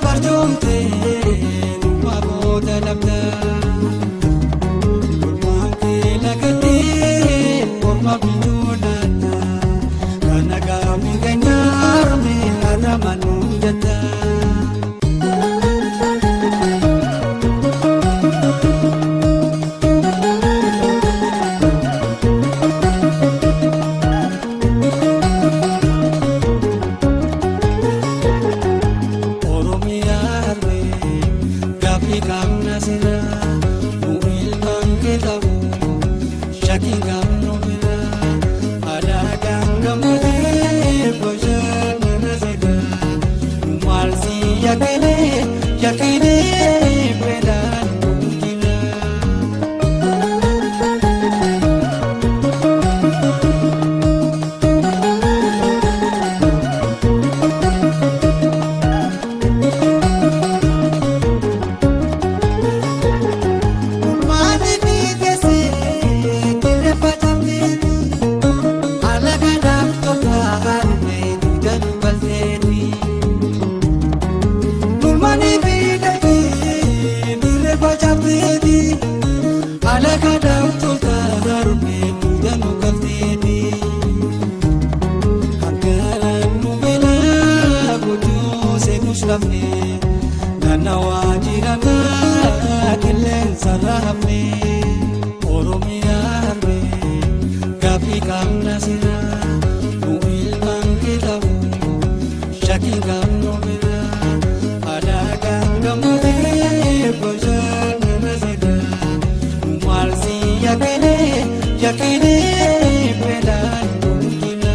barjoomte numa booda dhabda gurmaan kee lagatee morma bituu laata kana gaafii ganyaarme haramanuu jetta. Shaking up no vida, adagang gamute bojan nazida. Malsi yakine pedan kina. Nana wajirana kilen sarahme Oromiyaa be gafi kamna sira nuil mangitabu shaki kamno bira adaga gamute bojana nazida malsi yakine pedan kina.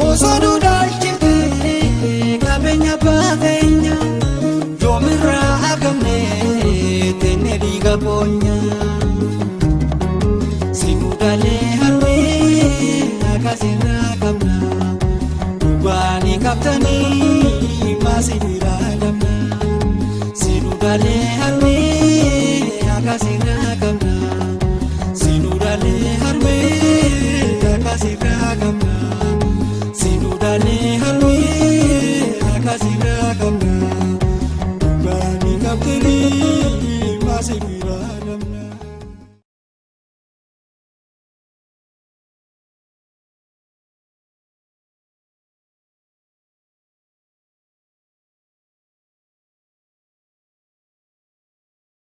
Osono dalchite kabenya bagenya jomira agamne teneri gabonya simudale harwe akasira kabna bani kaptani masih